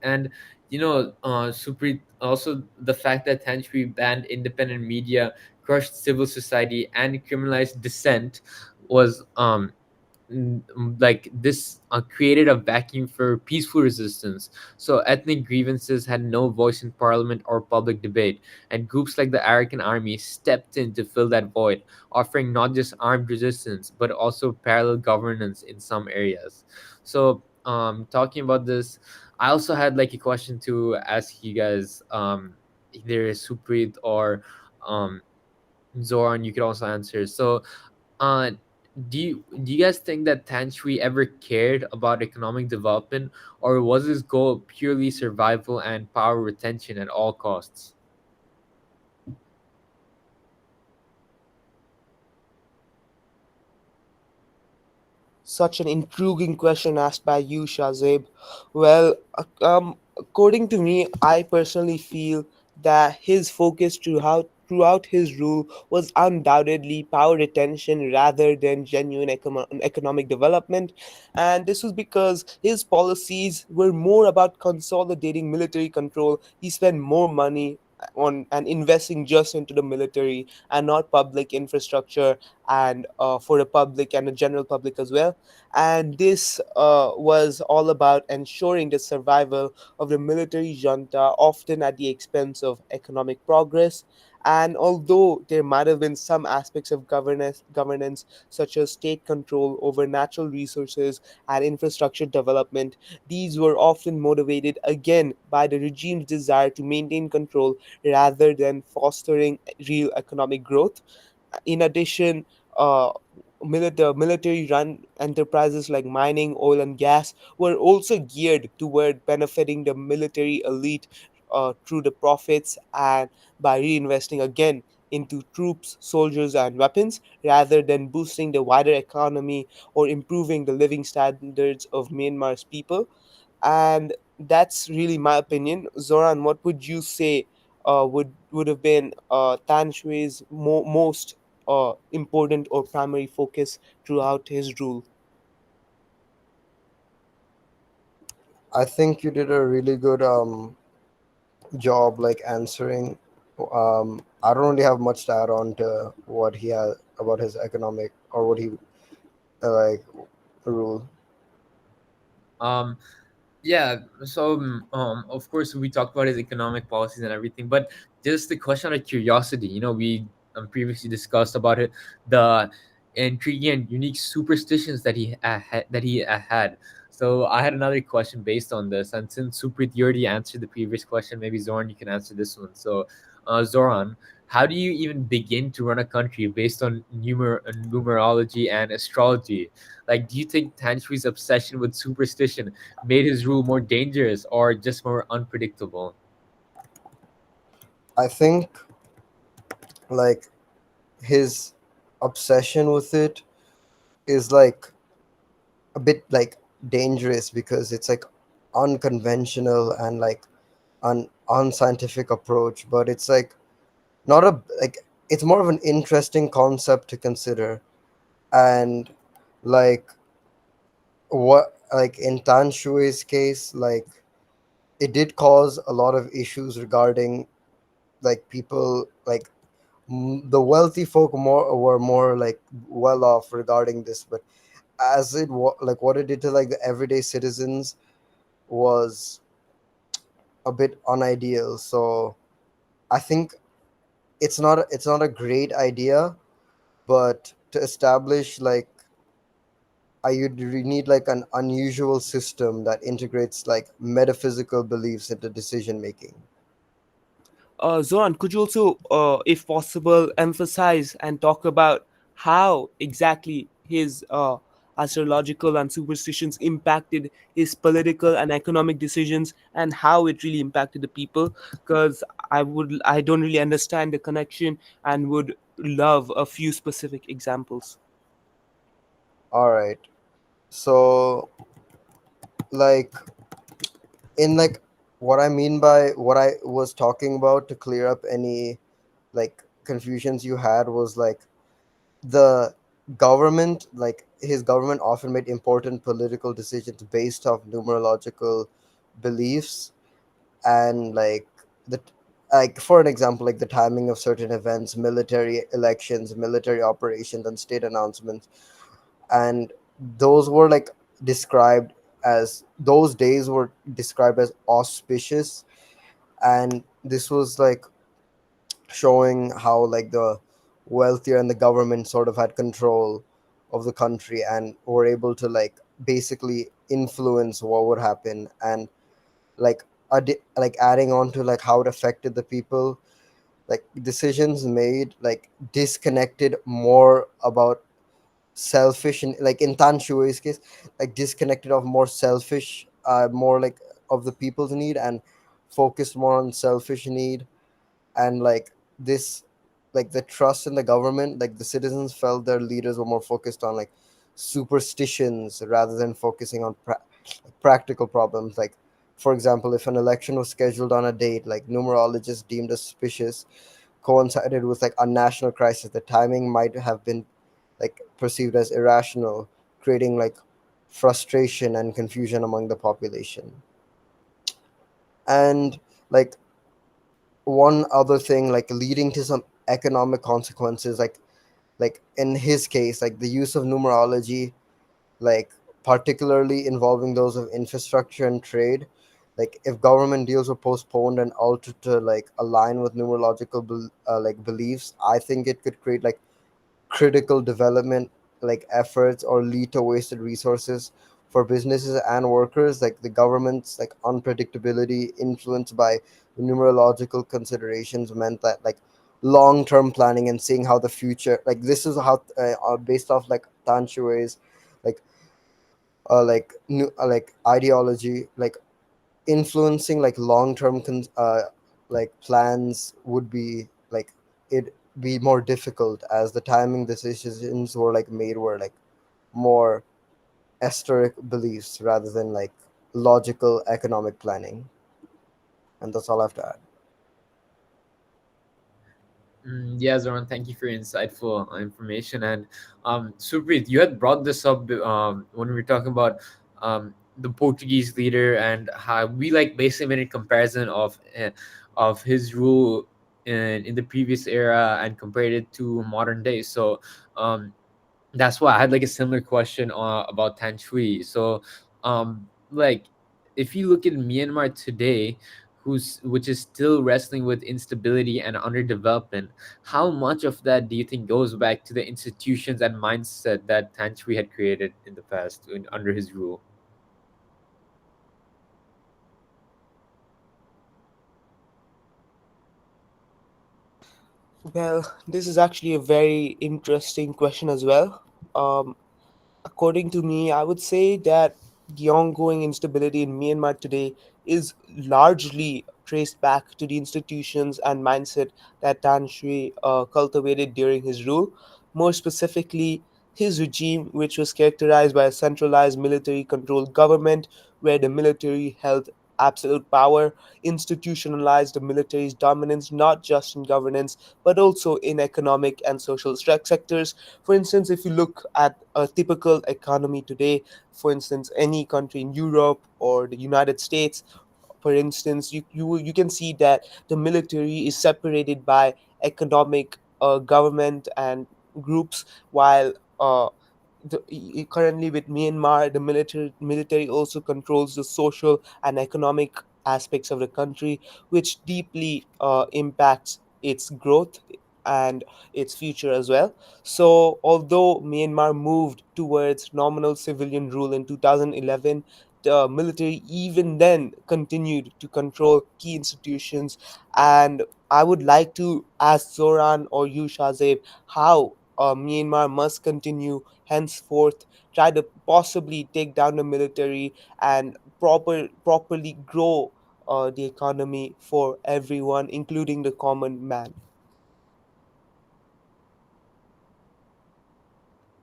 And Supreet, also the fact that Than Shwe banned independent media, crushed civil society, and criminalized dissent was like this created a vacuum for peaceful resistance. So ethnic grievances had no voice in parliament or public debate, and groups like the Arakan army stepped in to fill that void, offering not just armed resistance but also parallel governance in some areas. So talking about this, I also had like a question to ask you guys, either Supreet or um Zoran, you could also answer. So uh, do you guys think that Tan Shui ever cared about economic development, or was his goal purely survival and power retention at all costs? Such an intriguing question asked by you, Shahzaib. Well, according to me, I personally feel that his focus throughout his rule was undoubtedly power retention rather than genuine economic development. And this was because his policies were more about consolidating military control. He spent more money on and investing just into the military and not public infrastructure and for the public and the general public as well. And this was all about ensuring the survival of the military junta, often at the expense of economic progress. And although there might have been some aspects of governance such as state control over natural resources and infrastructure development, these were often motivated again by the regime's desire to maintain control rather than fostering real economic growth. In addition, military run enterprises like mining, oil, and gas were also geared toward benefiting the military elite through the profits and by reinvesting again into troops, soldiers, and weapons rather than boosting the wider economy or improving the living standards of Myanmar's people. And that's really my opinion. Zoran, what would you say would have been Tan Shui's most important or primary focus throughout his rule? I think you did a really good job like answering. I don't really have much to add on to what he had about his economic or what he like rule. Um, Yeah, so of course we talked about his economic policies and everything, but just the question out of curiosity, we previously discussed about it, the intriguing and unique superstitions that he had. So I had another question based on this, and since Supreet you already answered the previous question, maybe Zoran you can answer this one. So, Zoran, how do you even begin to run a country based on numerology and astrology? Like, do you think Tanshri's obsession with superstition made his rule more dangerous or just more unpredictable? I think like his obsession with it is like a bit like dangerous because it's like unconventional and like an unscientific approach, but it's like not a like it's more of an interesting concept to consider. And like what like in Tan Shui's case, like it did cause a lot of issues regarding like people like the wealthy folk more were more like well off regarding this, but like what it did to like the everyday citizens was a bit unideal. So I think it's not a great idea, but to establish like need like an unusual system that integrates like metaphysical beliefs into decision making. Zoran, could you also, if possible, emphasize and talk about how exactly his astrological and superstitions impacted his political and economic decisions, and how it really impacted the people? Because I don't really understand the connection, and would love a few specific examples. All right. So like in like what I mean by what I was talking about to clear up any like confusions you had was like the government, like his government often made important political decisions based off numerological beliefs, and the like for an example, like the timing of certain events, military elections, military operations, and state announcements. And those were like described those days were described as auspicious, and this was like showing how like the wealthier and the government sort of had control of the country and were able to like basically influence what would happen. And like like adding on to like how it affected the people, like decisions made like disconnected more about selfish, and like in Than Shwe's case, like disconnected of more selfish, more like of the people's need, and focused more on selfish need. And like this, like the trust in the government, like the citizens felt their leaders were more focused on like superstitions rather than focusing on practical problems. Like for example, if an election was scheduled on a date like numerologists deemed auspicious coincided with like a national crisis, the timing might have been like perceived as irrational, creating like frustration and confusion among the population. And like one other thing, like leading to some economic consequences, like in his case, like the use of numerology, like particularly involving those of infrastructure and trade. Like if government deals were postponed and altered to like align with numerological like beliefs, I think it could create like critical development like efforts or lead to wasted resources for businesses and workers. Like the government's like unpredictability influenced by numerological considerations meant that like long-term planning and seeing how the future, like this is how based off like Than Shwe's like like ideology, like influencing like long-term like plans would be like it be more difficult, as the timing decisions were like made were like more esoteric beliefs rather than like logical economic planning. And that's all I have to add. Yeah, Zoran, thank you for your insightful information. And Supreet, you had brought this up when we were talking about the Portuguese leader and how we like basically made a comparison of his rule in the previous era and compared it to modern day. So um, that's why I had like a similar question about Than Shwe. So, like, if you look at Myanmar today, which is still wrestling with instability and underdevelopment, how much of that do you think goes back to the institutions and mindset that Than Shwe had created in the past under his rule? Well, this is actually a very interesting question as well. Um, According to me, I would say that the ongoing instability in Myanmar today is largely traced back to the institutions and mindset that Than Shwe cultivated during his rule. More specifically, his regime, which was characterized by a centralized military controlled government where the military held absolute power, institutionalized the military's dominance not just in governance but also in economic and social sectors. For instance, if you look at a typical economy today, for instance, any country in Europe or the United States, for instance, you can see that the military is separated by economic government and groups, while currently with Myanmar, the military also controls the social and economic aspects of the country, which deeply impacts its growth and its future as well. So, although Myanmar moved towards nominal civilian rule in 2011, the military even then continued to control key institutions. And I would like to ask Zoran or you, Shahzaib, how Myanmar must continue henceforth try to possibly take down the military and properly grow the economy for everyone, including the common man.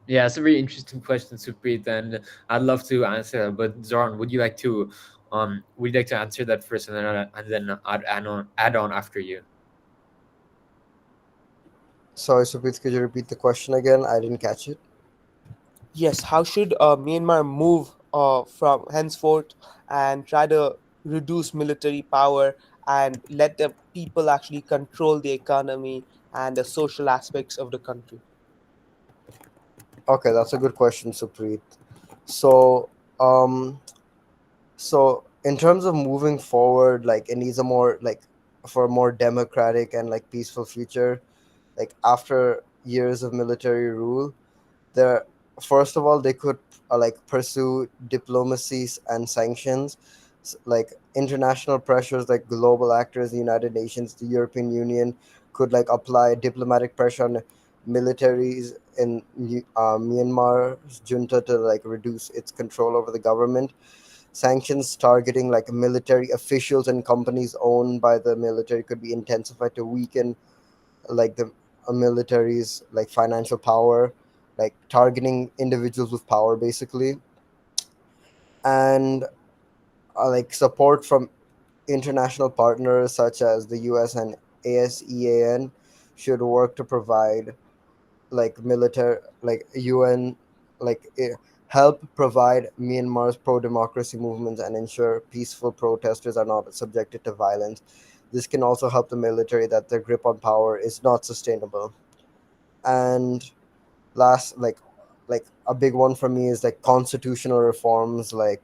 Yeah, it's a very interesting question, Supreet, and I'd love to answer that. But Zoran, would you like to answer that first, and then I'd add on after you? Sorry, Supreet, could you repeat the question again? I didn't catch it. Yes, how should Myanmar move from henceforth and try to reduce military power and let the people actually control the economy and the social aspects of the country? Okay, that's a good question, Supreet. So, um, so in terms of moving forward, like it needs a more like for a more democratic and like peaceful future. Like after years of military rule, there first of all they could like pursue diplomacies and sanctions, like international pressures, like global actors, the United Nations, the European Union could like apply diplomatic pressure on militaries in Myanmar's junta to like reduce its control over the government. Sanctions targeting like military officials and companies owned by the military could be intensified to weaken like the military's like financial power, like targeting individuals with power basically. And like support from international partners such as the US and ASEAN should work to provide like military like UN like help provide Myanmar's pro-democracy movements and ensure peaceful protesters are not subjected to violence. This can also help the military that their grip on power is not sustainable. And last like a big one for me is like constitutional reforms, like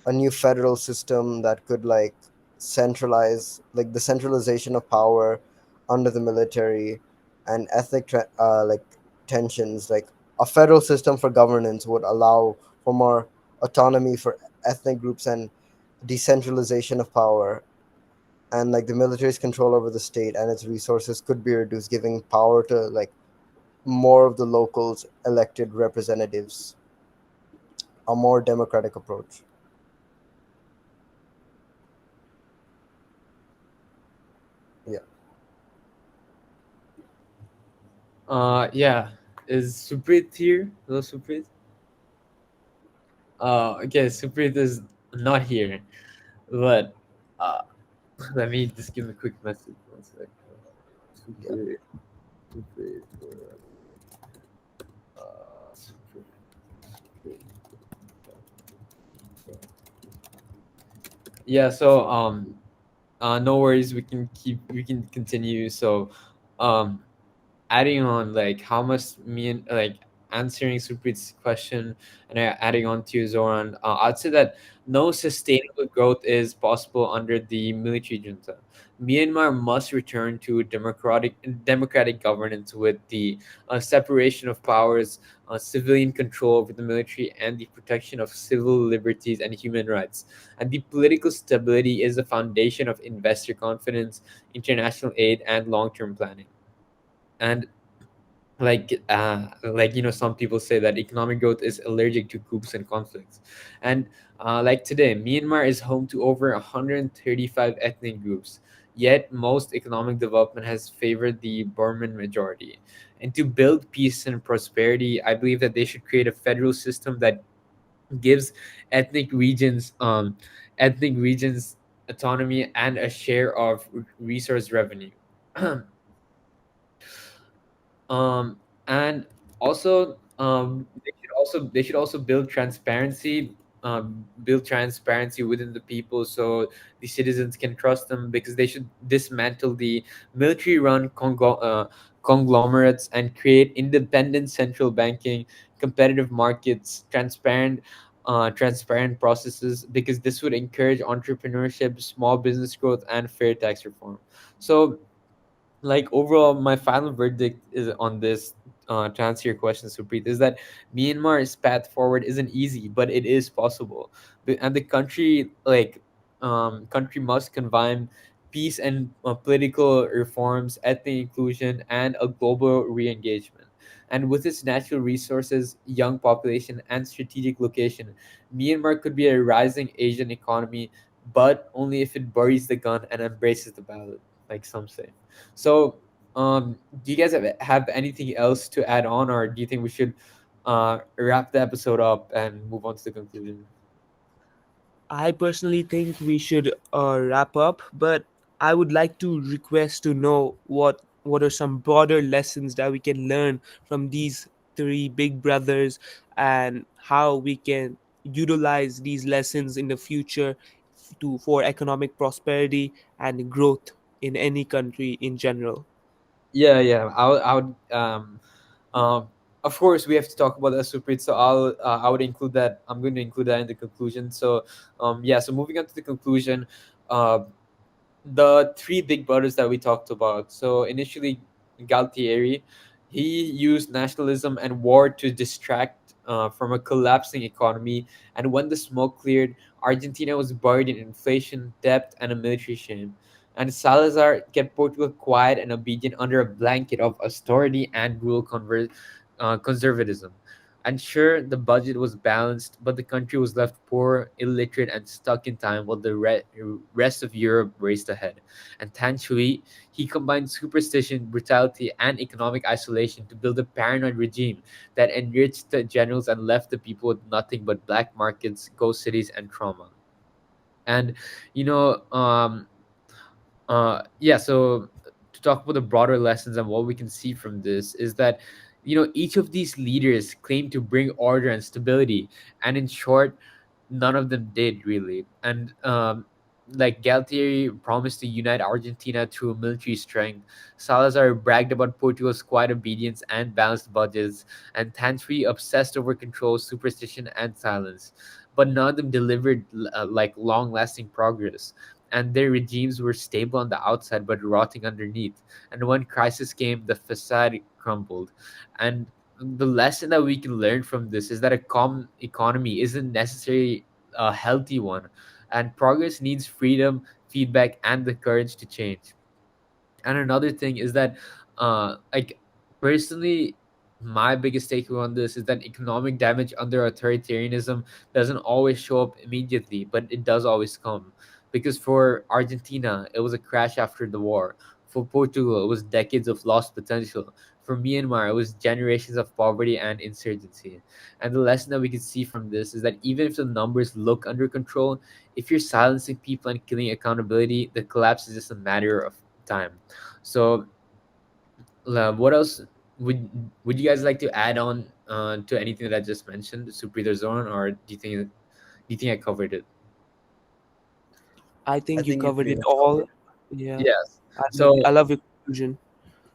a new federal system that could like centralize like the centralization of power under the military and like tensions, like a federal system for governance would allow for more autonomy for ethnic groups and decentralization of power, and like the military's control over the state and its resources could be reduced, giving power to like more of the locals elected representatives, a more democratic approach. Yeah. Yeah, is Supreet here? Hello, Supreet. Okay, Supreet is not here, but uh, let me just give him a quick message. One sec. Yeah. Supreet, Supreet, Supreet, Supreet. Yeah. So no worries. We can continue. So, um, adding on like how much me and like answering Supreet's question and adding on to Zoran, I'd say that no sustainable growth is possible under the military junta. Myanmar must return to democratic governance with the separation of powers, civilian control over the military, and the protection of civil liberties and human rights. And the political stability is the foundation of investor confidence, international aid, and long-term planning. And some people say that economic growth is allergic to coups and conflicts. And like today, Myanmar is home to over 135 ethnic groups, yet most economic development has favored the Burman majority. And to build peace and prosperity, I believe that they should create a federal system that gives ethnic regions um ethnic regions autonomy and a share of resource revenue. um and also they should also build transparency within the people, so the citizens can trust them, because they should dismantle the military run conglomerates and create independent central banking, competitive markets, transparent processes, because this would encourage entrepreneurship, small business growth, and fair tax reform. So, like, overall, my final verdict is on this, to answer your question, Supreet, is that Myanmar's path forward isn't easy, but it is possible. And the country, country must combine peace and political reforms, ethnic inclusion, and a global re-engagement. And with its natural resources, young population, and strategic location, Myanmar could be a rising Asian economy, but only if it buries the gun and embraces the ballot, like some say. So, do you guys have anything else to add on, or do you think we should wrap the episode up and move on to the conclusion? I personally think we should wrap up, but I would like to request to know what are some broader lessons that we can learn from these three big brothers, and how we can utilize these lessons in the future to for economic prosperity and growth in any country in general. Yeah, yeah. Um, of course, we have to talk about the Supreet. So I would include that. I'm going to include that in the conclusion. So, yeah. So moving on to the conclusion, uh, the three big brothers that we talked about. So initially, Galtieri, he used nationalism and war to distract from a collapsing economy. And when the smoke cleared, Argentina was buried in inflation, debt, and a military shame. And Salazar kept Portugal quiet and obedient under a blanket of austerity and conservatism. And sure, the budget was balanced, but the country was left poor, illiterate, and stuck in time while the rest of Europe raced ahead. And Than Shwe, he combined superstition, brutality, and economic isolation to build a paranoid regime that enriched the generals and left the people with nothing but black markets, ghost cities, and trauma. And, you know, yeah, so to talk about the broader lessons and what we can see from this is that, each of these leaders claim to bring order and stability, and in short, none of them did really. And like Galtieri promised to unite Argentina through military strength, Salazar bragged about Portugal's quiet obedience and balanced budgets, and Tancred obsessed over control, superstition, and silence. But none of them delivered like long-lasting progress, and their regimes were stable on the outside but rotting underneath. And when crisis came, the facade crumbled. And the lesson that we can learn from this is that a calm economy isn't necessarily a healthy one, and progress needs freedom, feedback, and the courage to change. And another thing is that, like, personally, my biggest takeaway on this is that economic damage under authoritarianism doesn't always show up immediately, but it does always come. Because for Argentina, it was a crash after the war. For Portugal, it was decades of lost potential. For Myanmar, it was generations of poverty and insurgency. And the lesson that we can see from this is that even if the numbers look under control, if you're silencing people and killing accountability, the collapse is just a matter of time. So, what else would would you guys like to add on to anything that I just mentioned, Supreet or Zoran, or do you think I covered it? I I think you think you covered pretty it much all. covered. Yeah, Yes. I love, So I love your conclusion.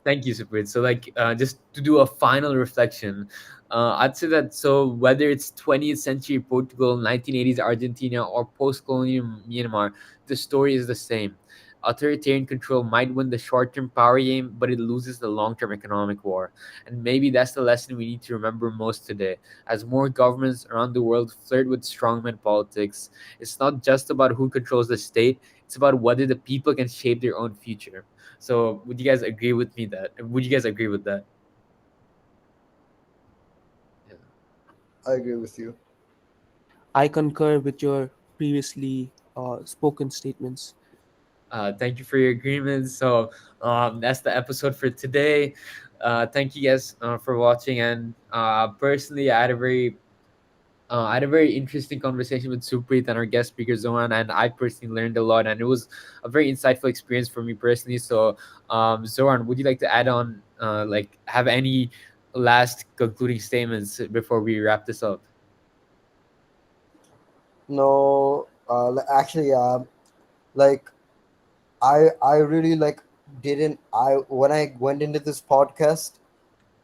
thank you, Supreet. So, like, just to do a final reflection, I'd say that, so whether it's 20th century Portugal, 1980s Argentina, or post-colonial Myanmar, the story is the same. Authoritarian control might win the short-term power game, but it loses the long-term economic war. And maybe that's the lesson we need to remember most today. As more governments around the world flirt with strongman politics, it's not just about who controls the state; it's about whether the people can shape their own future. So would you guys agree with me that? Would you guys agree with that? Yeah. I agree with you. I concur with your previously spoken statements. Thank you for your agreement. So that's the episode for today. Thank you guys for watching. And personally, I had a very interesting conversation with Supreet and our guest speaker Zohan, and I personally learned a lot, and it was a very insightful experience for me personally. So, Zohan, would you like to add on, like, have any last concluding statements before we wrap this up? No, actually, like I really like didn't I when I went into this podcast,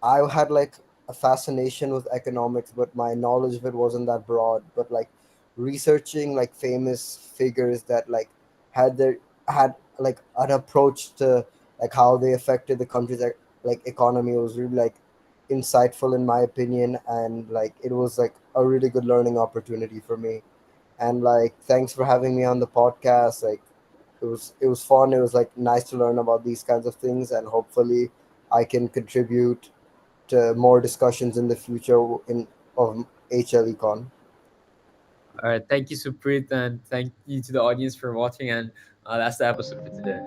I had like a fascination with economics, but my knowledge of it wasn't that broad. But like researching like famous figures that like had their had like an approach to like how they affected the country's like economy was really like insightful in my opinion, and like it was like a really good learning opportunity for me. And like thanks for having me on the podcast. Like it was fun. It was like nice to learn about these kinds of things, and hopefully I can contribute more discussions in the future in of HL Econ. All right, thank you, Supreet, and thank you to the audience for watching. And that's the episode for today.